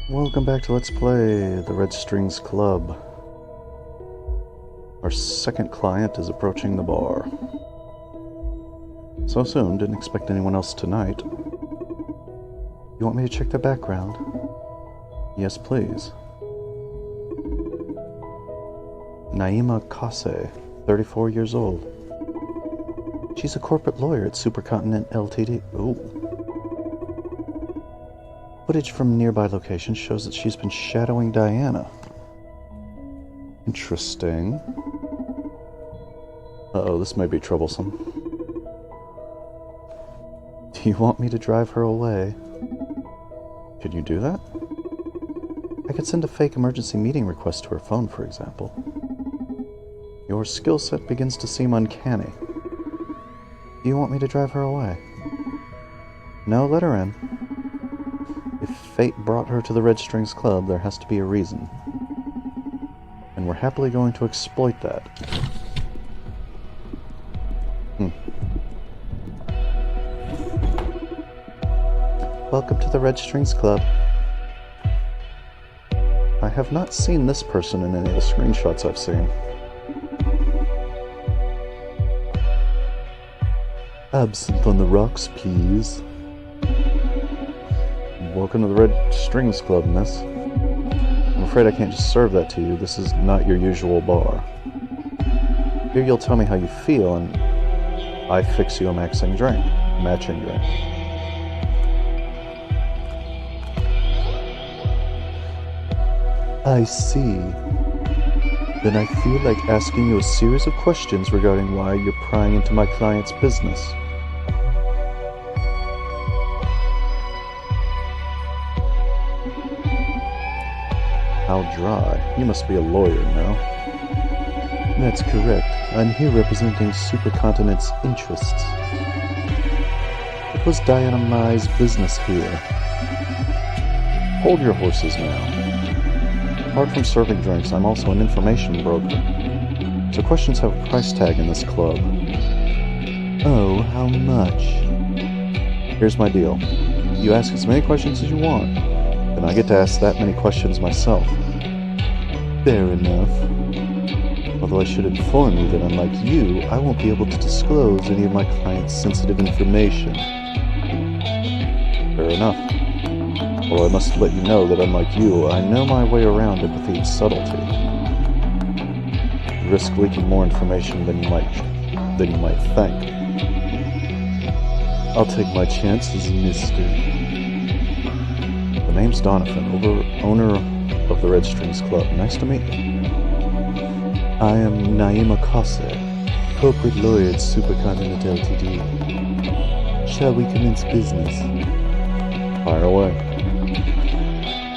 Welcome back to Let's Play the Red Strings Club. Our second client is approaching the bar. So soon, didn't expect anyone else tonight. You want me to check their background? Yes, please. Naima Kase, 34 years old. She's a corporate lawyer at Supercontinent Ltd. Ooh. Footage from nearby locations shows that she's been shadowing Diana. Interesting. Uh-oh, this may be troublesome. Do you want me to drive her away? Can you do that? I could send a fake emergency meeting request to her phone, for example. Your skill set begins to seem uncanny. Do you want me to drive her away? No, let her in. If fate brought her to the Red Strings Club, there has to be a reason. And we're happily going to exploit that. Welcome to the Red Strings Club. I have not seen this person in any of the screenshots I've seen. Absent on the rocks, please. Welcome to the Red Strings Club, miss. I'm afraid I can't just serve that to you. This is not your usual bar. Here you'll tell me how you feel, and I fix you a matching drink. I see. Then I feel like asking you a series of questions regarding why you're prying into my client's business. How dry. You must be a lawyer now. That's correct. I'm here representing Supercontinent's interests. It was Diana Mai's business here. Hold your horses now. Apart from serving drinks, I'm also an information broker. So questions have a price tag in this club. Oh, how much? Here's my deal. You ask as many questions as you want, then I get to ask that many questions myself. Fair enough. Although I should inform you that unlike you, I won't be able to disclose any of my client's sensitive information. Fair enough. Although I must let you know that unlike you, I know my way around empathy and subtlety. You risk leaking more information than you might think. I'll take my chances, mister. The name's Donovan, owner of the Red Strings Club. Nice to meet you. I am Naima Kase, corporate lawyer at Supercontinent Ltd. Shall we commence business? Fire away.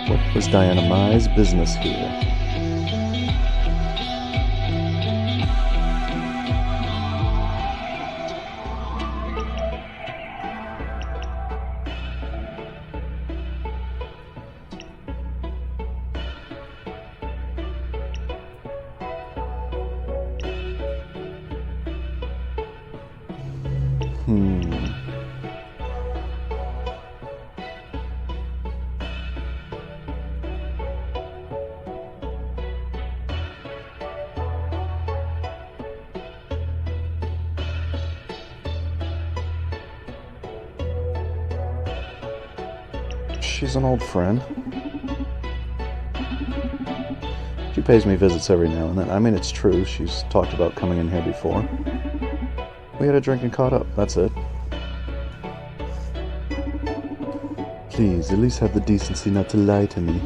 What was Diana Mai's business here? She's an old friend. She pays me visits every now and then. I mean, it's true. She's talked about coming in here before. We had a drink and caught up. That's it. Please, at least have the decency not to lie to me.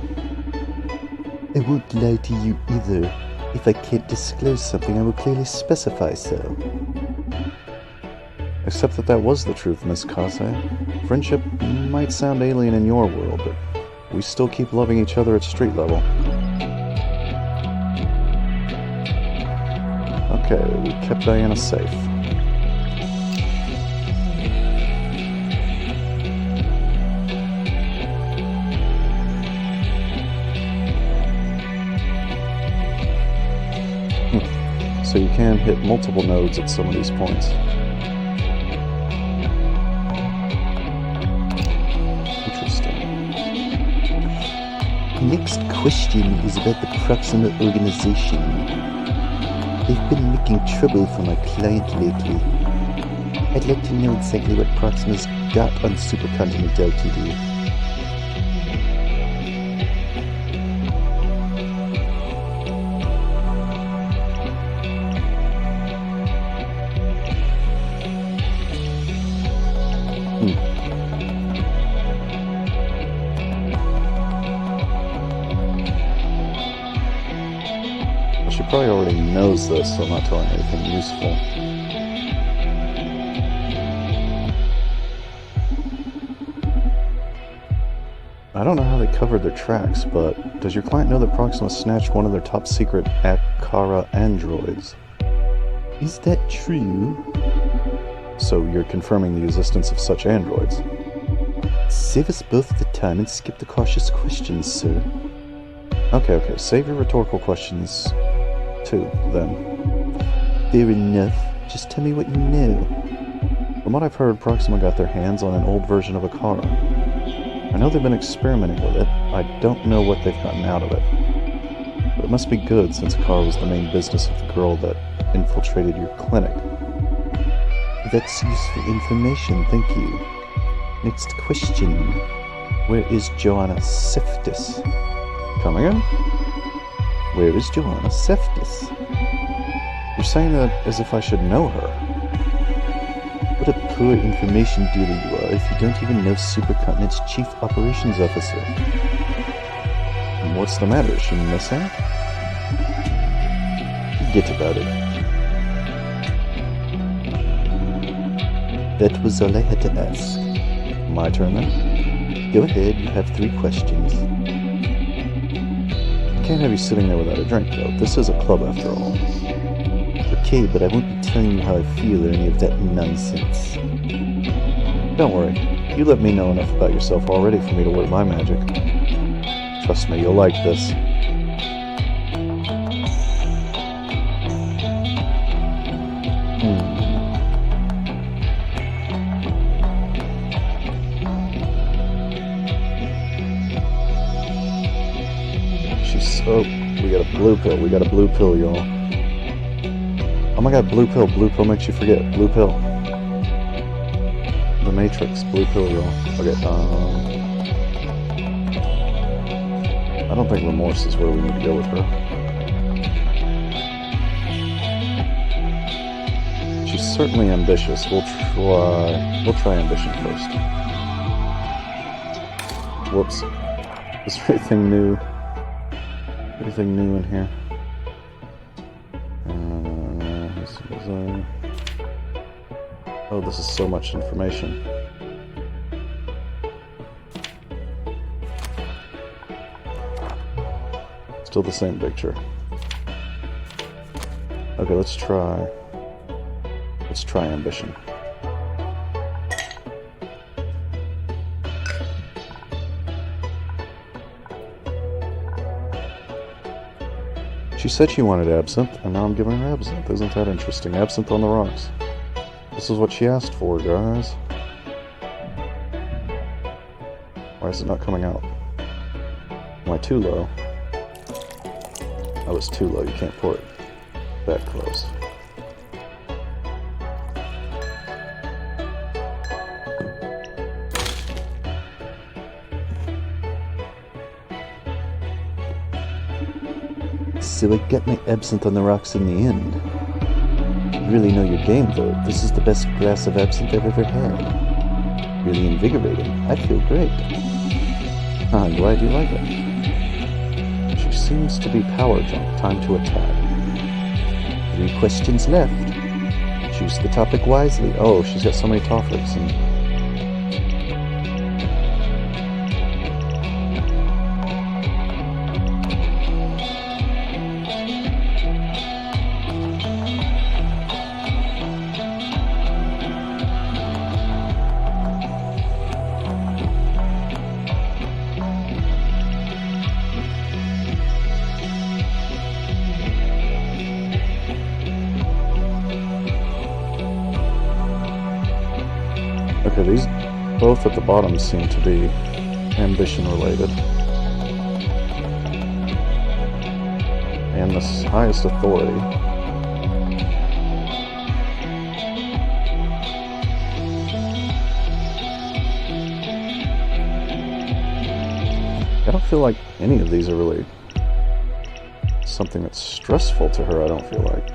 I won't lie to you either. If I can't disclose something, I will clearly specify so. Except that was the truth, Miss Kase. Friendship might sound alien in your world, but we still keep loving each other at street level. Okay, we kept Diana safe. So you can hit multiple nodes at some of these points. next question is about the Proxima organization. They've been making trouble for my client lately. I'd like to know exactly what Proxima's got on Supercontinent Ltd. She probably already knows this, so I'm not telling her anything useful. I don't know how they covered their tracks, but does your client know that Proxima snatched one of their top secret Akara androids? Is that true? So you're confirming the existence of such androids? Save us both the time and skip the cautious questions, sir. Okay, save your rhetorical questions too, then. Fair enough. Just tell me what you know. From what I've heard, Proxima got their hands on an old version of Akara. I know they've been experimenting with it. I don't know what they've gotten out of it. But it must be good, since Akara was the main business of the girl that infiltrated your clinic. That's useful information, thank you. Next question. Where is Joanna Seftis? Coming in? Where is Joanna Seftis? You're saying that as if I should know her. What a poor information dealer you are if you don't even know Supercontinent's Chief Operations Officer. And what's the matter? Is she missing? Forget about it. That was all I had to ask. My turn then? Go ahead, you have 3 questions. Can't have you sitting there without a drink, though. This is a club, after all. Okay, but I won't be telling you how I feel or any of that nonsense. Don't worry. You let me know enough about yourself already for me to work my magic. Trust me, you'll like this. Oh, we got a blue pill. We got a blue pill, y'all. Oh my god, blue pill. Blue pill makes you forget. Blue pill. The Matrix. Blue pill, y'all. Okay, I don't think remorse is where we need to go with her. She's certainly ambitious. We'll try ambition first. Whoops. Is there anything new? Anything new in here? Oh, this is so much information. Still the same picture. Okay, let's try ambition. She said she wanted absinthe, and now I'm giving her absinthe. Isn't that interesting? Absinthe on the rocks. This is what she asked for, guys. Why is it not coming out? Am I too low? Oh, it's too low. You can't pour it that close. So I got my absinthe on the rocks in the end. You really know your game, though. This is the best glass of absinthe I've ever had. Really invigorating. I feel great. I'm glad you like it. She seems to be power jump. Time to attack. 3 questions left. Choose the topic wisely. Oh, she's got so many topics. Okay, these both at the bottom seem to be ambition related. and the highest authority. I don't feel like any of these are really something that's stressful to her, I don't feel like.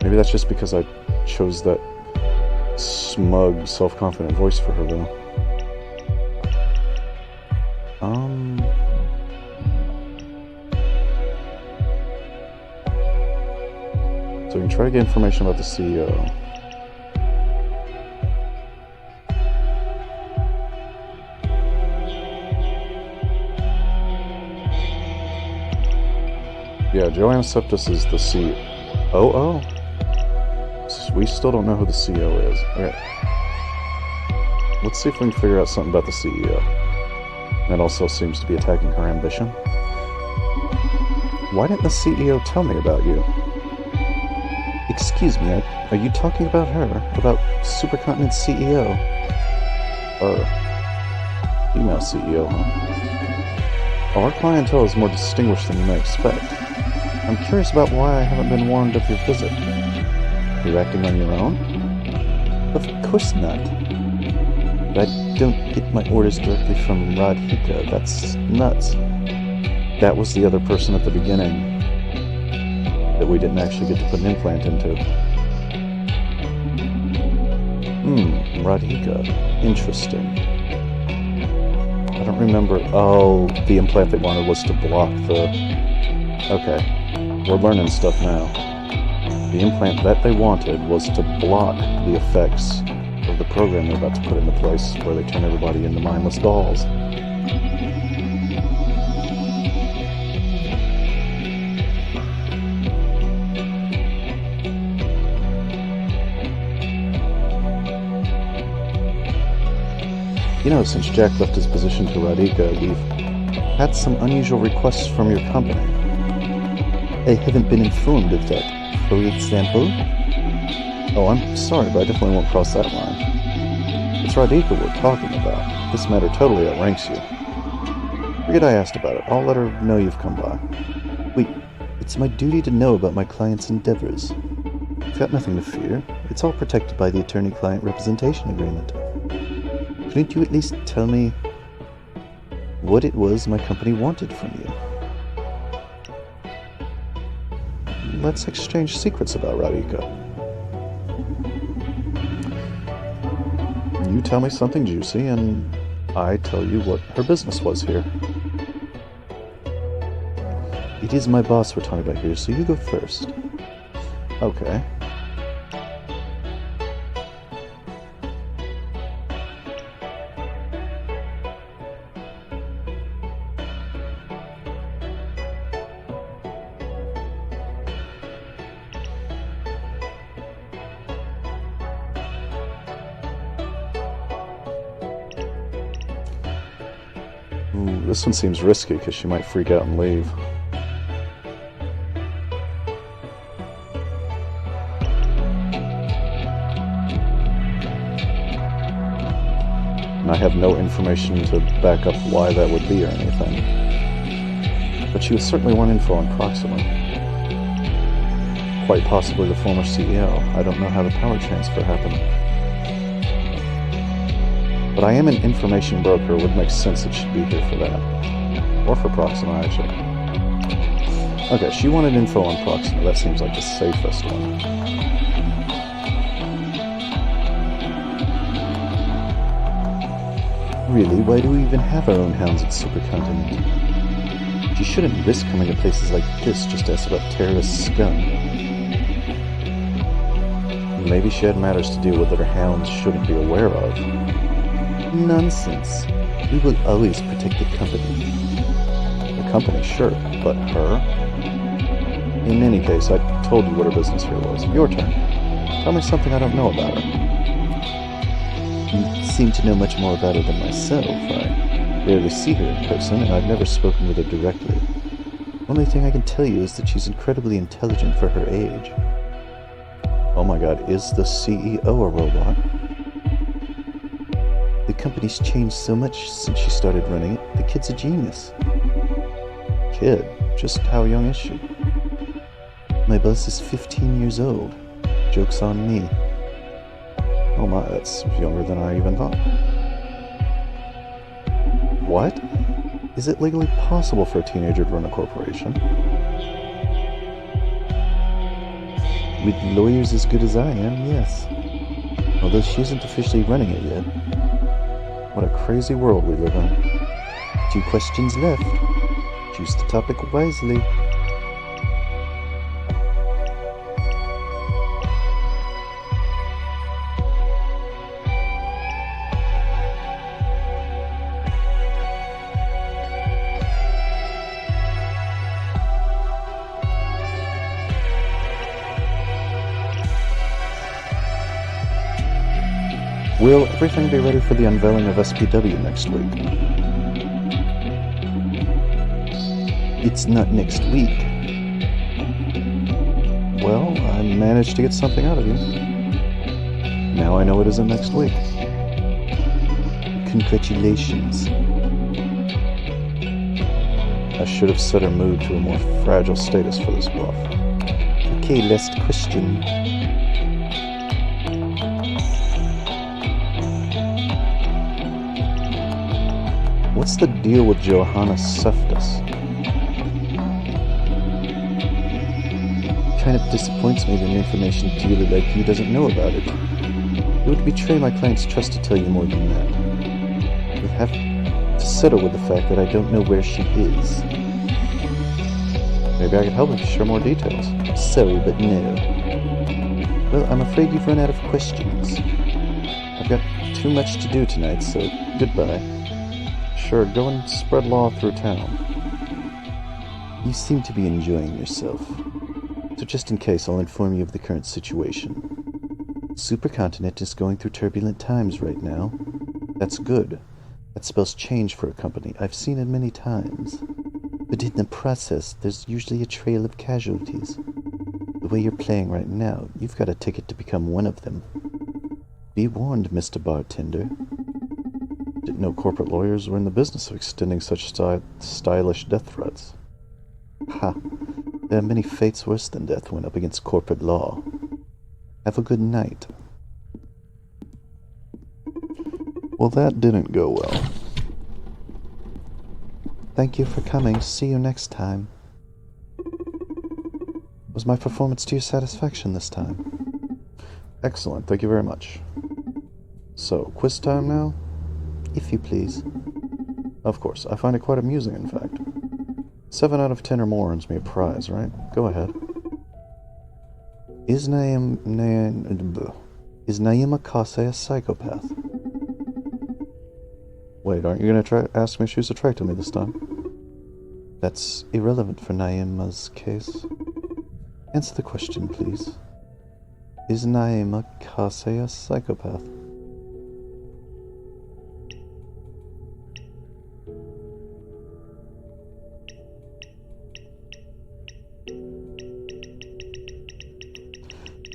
Maybe that's just because I chose that smug, self-confident voice for her, though. So we can try to get information about the CEO. Yeah, Joanna Septis is the COO. We still don't know who the CEO is. Okay. Let's see if we can figure out something about the CEO. That also seems to be attacking her ambition. Why didn't the CEO tell me about you? Excuse me, are you talking about her? About Supercontinent's CEO? Female CEO, huh? Oh, our clientele is more distinguished than you may expect. I'm curious about why I haven't been warned of your visit. You're acting on your own? Of course not. I don't get my orders directly from Radhika. That's nuts. That was the other person at the beginning that we didn't actually get to put an implant into. Radhika. Interesting. I don't remember. Oh, the implant they wanted was to block the... Okay. We're learning stuff now. The implant that they wanted was to block the effects of the program they're about to put into place, where they turn everybody into mindless dolls. You know, since Jack left his position to Radhika, we've had some unusual requests from your company. I haven't been informed of that. For example? Oh, I'm sorry, but I definitely won't cross that line. It's Radhika we're talking about. This matter totally outranks you. Forget I asked about it. I'll let her know you've come by. Wait, it's my duty to know about my client's endeavors. I've got nothing to fear. It's all protected by the attorney-client representation agreement. Couldn't you at least tell me what it was my company wanted from you? Let's exchange secrets about Radhika. You tell me something juicy, and I tell you what her business was here. It is my boss we're talking about here, so you go first. Okay. This one seems risky because she might freak out and leave. And I have no information to back up why that would be or anything. But she would certainly want info on Proxima. Quite possibly the former CEO. I don't know how the power transfer happened. But I am an information broker. It would make sense that she'd be here for that. Or for Proxima, actually. Okay, she wanted info on Proxima. That seems like the safest one. Really? Why do we even have our own hounds at Supercontinent? She shouldn't risk coming to places like this just to ask about terrorist scum. Maybe she had matters to deal with that her hounds shouldn't be aware of. Nonsense. We will always protect the company. The company, sure, but her? In any case, I told you what her business here was. Your turn. Tell me something I don't know about her. You seem to know much more about her than myself. I rarely see her in person, and I've never spoken with her directly. Only thing I can tell you is that she's incredibly intelligent for her age. Oh my god, is the CEO a robot? The company's changed so much since she started running it. The kid's a genius. Kid? Just how young is she? My boss is 15 years old. Joke's on me. Oh my, that's younger than I even thought. What? Is it legally possible for a teenager to run a corporation? With lawyers as good as I am, yes. Although she isn't officially running it yet. What a crazy world we live in. 2 questions left. Choose the topic wisely. Will everything be ready for the unveiling of SPW next week? It's not next week. Well, I managed to get something out of you. Now I know it isn't next week. Congratulations. I should have set her mood to a more fragile status for this bluff. Okay, last question. What's the deal with Johanna Seftis? Kind of disappoints me that an information dealer like you doesn't know about it. It would betray my client's trust to tell you more than that. You have to settle with the fact that I don't know where she is. Maybe I could help if you share more details. Sorry, but no. Well, I'm afraid you've run out of questions. I've got too much to do tonight, so goodbye. Sure, go and spread law through town. You seem to be enjoying yourself. So just in case, I'll inform you of the current situation. Supercontinent is going through turbulent times right now. That's good. That spells change for a company. I've seen it many times. But in the process, there's usually a trail of casualties. The way you're playing right now, you've got a ticket to become one of them. Be warned, Mr. Bartender. Didn't know corporate lawyers were in the business of extending such stylish death threats. Ha! There are many fates worse than death when up against corporate law. Have a good night. Well, that didn't go well. Thank you for coming. See you next time. Was my performance to your satisfaction this time? Excellent. Thank you very much. So, quiz time now? If you please. Of course, I find it quite amusing, in fact. 7 out of 10 or more earns me a prize, right? Go ahead. Is Naima Kase a psychopath? Wait, aren't you going to ask me if she's attracted to me this time? That's irrelevant for Naima's case. Answer the question, please. Is Naima Kase a psychopath?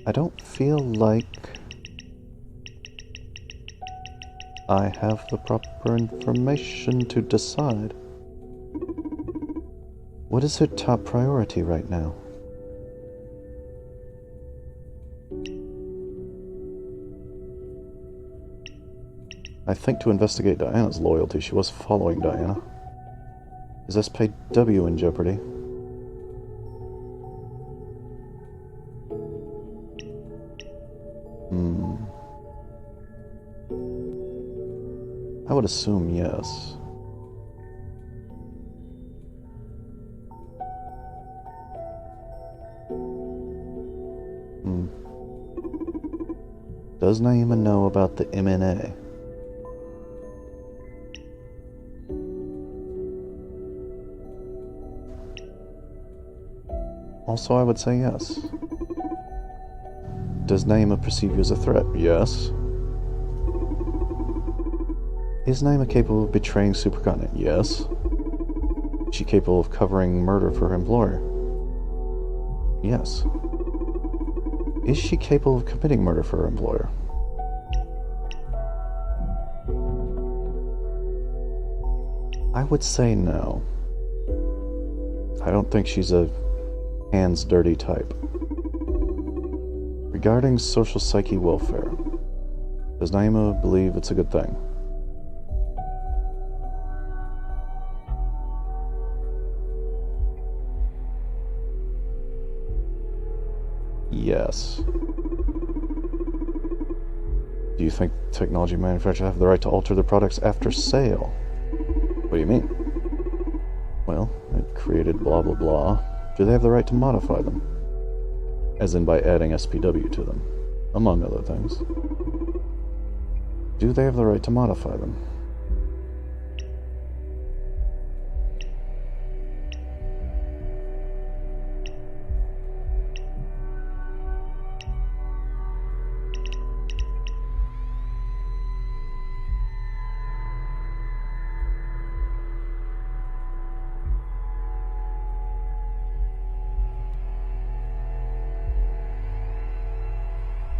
I don't feel like I have the proper information to decide. What is her top priority right now? I think to investigate Diana's loyalty. She was following Diana. Is SPW in jeopardy? I would assume yes. Does Naima know about the MNA? Also, I would say yes. Does Naima perceive you as a threat? Yes. Is Naima capable of betraying Supercontinent? Yes. Is she capable of covering murder for her employer? Yes. Is she capable of committing murder for her employer? I would say no. I don't think she's a hands-dirty type. Regarding social psyche welfare, does Naima believe it's a good thing? Yes. Do you think technology manufacturers have the right to alter their products after sale? What do you mean? Well, it created blah blah blah. Do they have the right to modify them? As in by adding SPW to them, among other things. Do they have the right to modify them?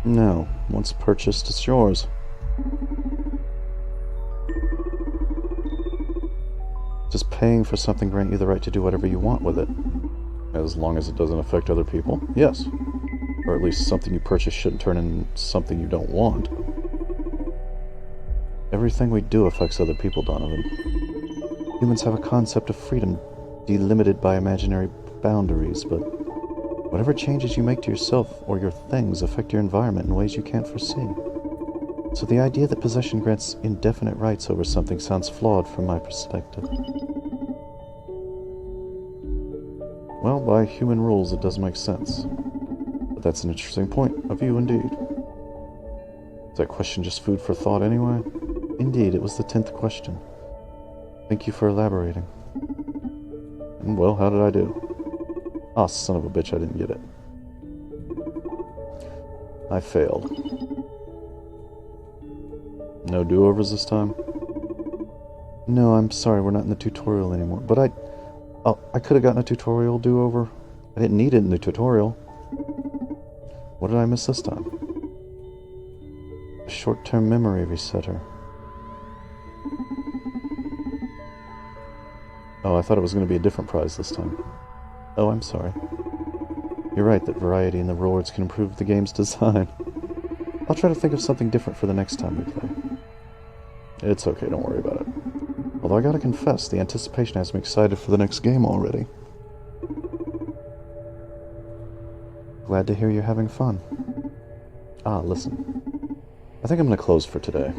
No. Once purchased, it's yours. Just paying for something grant you the right to do whatever you want with it. As long as it doesn't affect other people, yes. Or at least something you purchase shouldn't turn into something you don't want. Everything we do affects other people, Donovan. Humans have a concept of freedom delimited by imaginary boundaries, but whatever changes you make to yourself or your things affect your environment in ways you can't foresee. So the idea that possession grants indefinite rights over something sounds flawed from my perspective. Well, by human rules it does make sense. But that's an interesting point of view indeed. Is that question just food for thought anyway? Indeed, it was the 10th question. Thank you for elaborating. And well, how did I do? Ah, son of a bitch, I didn't get it. I failed. No do-overs this time? No, I'm sorry, we're not in the tutorial anymore. But I could have gotten a tutorial do-over. I didn't need it in the tutorial. What did I miss this time? A short-term memory resetter. Oh, I thought it was going to be a different prize this time. Oh, I'm sorry. You're right that variety in the rewards can improve the game's design. I'll try to think of something different for the next time we play. It's okay, don't worry about it. Although I gotta confess, the anticipation has me excited for the next game already. Glad to hear you're having fun. Ah, listen. I think I'm gonna close for today.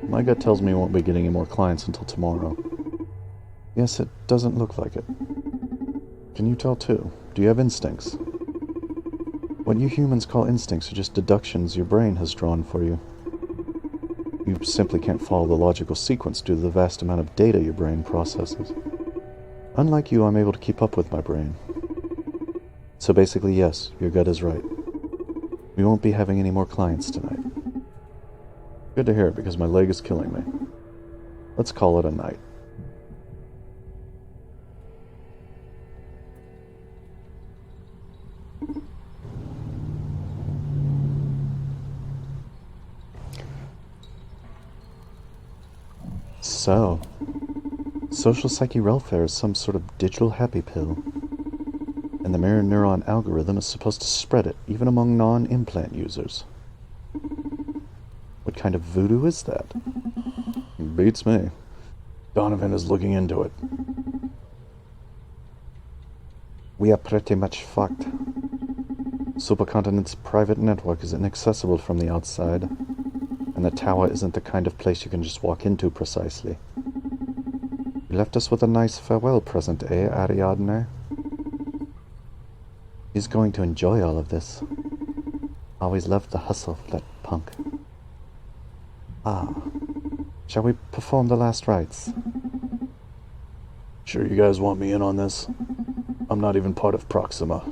My gut tells me we won't be getting any more clients until tomorrow. Yes, it doesn't look like it. Can you tell too? Do you have instincts? What you humans call instincts are just deductions your brain has drawn for you. You simply can't follow the logical sequence due to the vast amount of data your brain processes. Unlike you, I'm able to keep up with my brain. So basically, yes, your gut is right. We won't be having any more clients tonight. Good to hear it, because my leg is killing me. Let's call it a night. So, social psyche welfare is some sort of digital happy pill, and the mirror neuron algorithm is supposed to spread it, even among non-implant users. What kind of voodoo is that? Beats me. Donovan is looking into it. We are pretty much fucked. Supercontinent's private network is inaccessible from the outside, and the tower isn't the kind of place you can just walk into precisely. You left us with a nice farewell present, eh, Ariadne? He's going to enjoy all of this. Always loved the hustle, that punk. Ah. Shall we perform the last rites? Sure you guys want me in on this? I'm not even part of Proxima.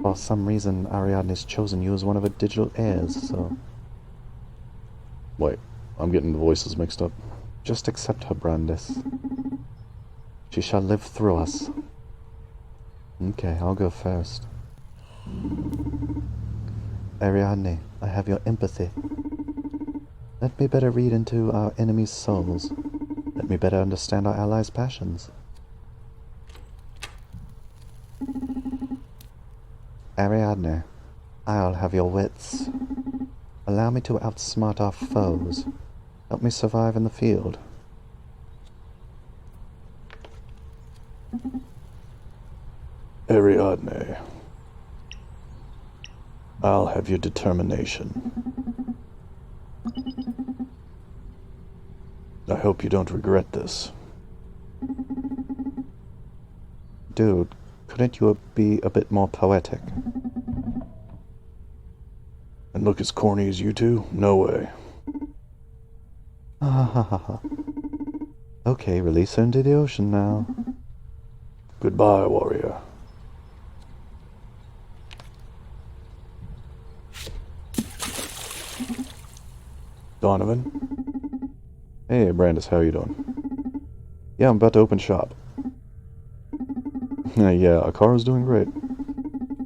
For some reason, Ariadne's chosen you as one of her digital heirs, so... Wait, I'm getting the voices mixed up. Just accept her, Brandis. She shall live through us. Okay, I'll go first. Ariadne, I have your empathy. Let me better read into our enemies' souls. Let me better understand our allies' passions. Ariadne, I'll have your wits. Allow me to outsmart our foes. Help me survive in the field. Ariadne, I'll have your determination. I hope you don't regret this. Dude, couldn't you be a bit more poetic? And look as corny as you two? No way. Okay, release her into the ocean now. Goodbye, warrior. Donovan? Hey, Brandis, how you doing? Yeah, I'm about to open shop. Yeah, Akaru's doing great.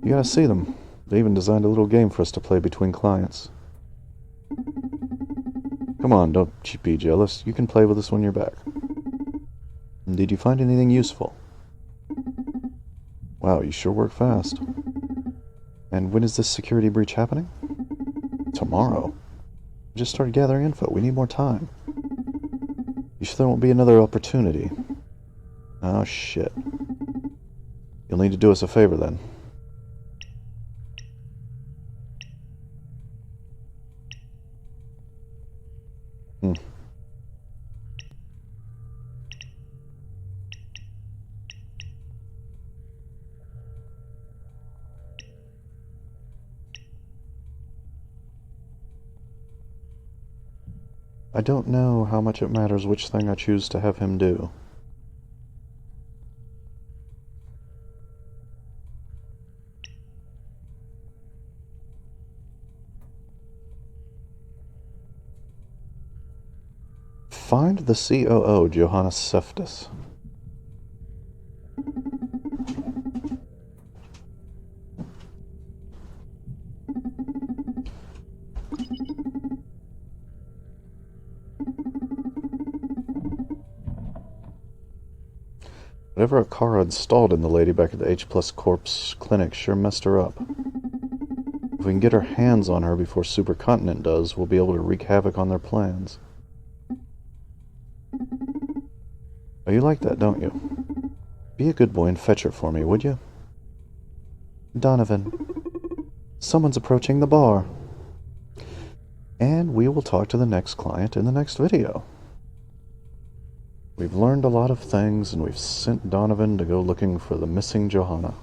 You gotta see them. They even designed a little game for us to play between clients. Come on, don't be jealous. You can play with us when you're back. Did you find anything useful? Wow, you sure work fast. And when is this security breach happening? Tomorrow. We just started gathering info. We need more time. You sure there won't be another opportunity? Oh, shit. You'll need to do us a favor, then. I don't know how much it matters which thing I choose to have him do. Find the COO, Johannes Seftis. Whatever Akaru installed in the lady back at the H+ Corp's clinic sure messed her up. If we can get our hands on her before Supercontinent does, we'll be able to wreak havoc on their plans. Oh, you like that, don't you? Be a good boy and fetch her for me, would you? Donovan, someone's approaching the bar. And we will talk to the next client in the next video. We've learned a lot of things, and we've sent Donovan to go looking for the missing Johanna.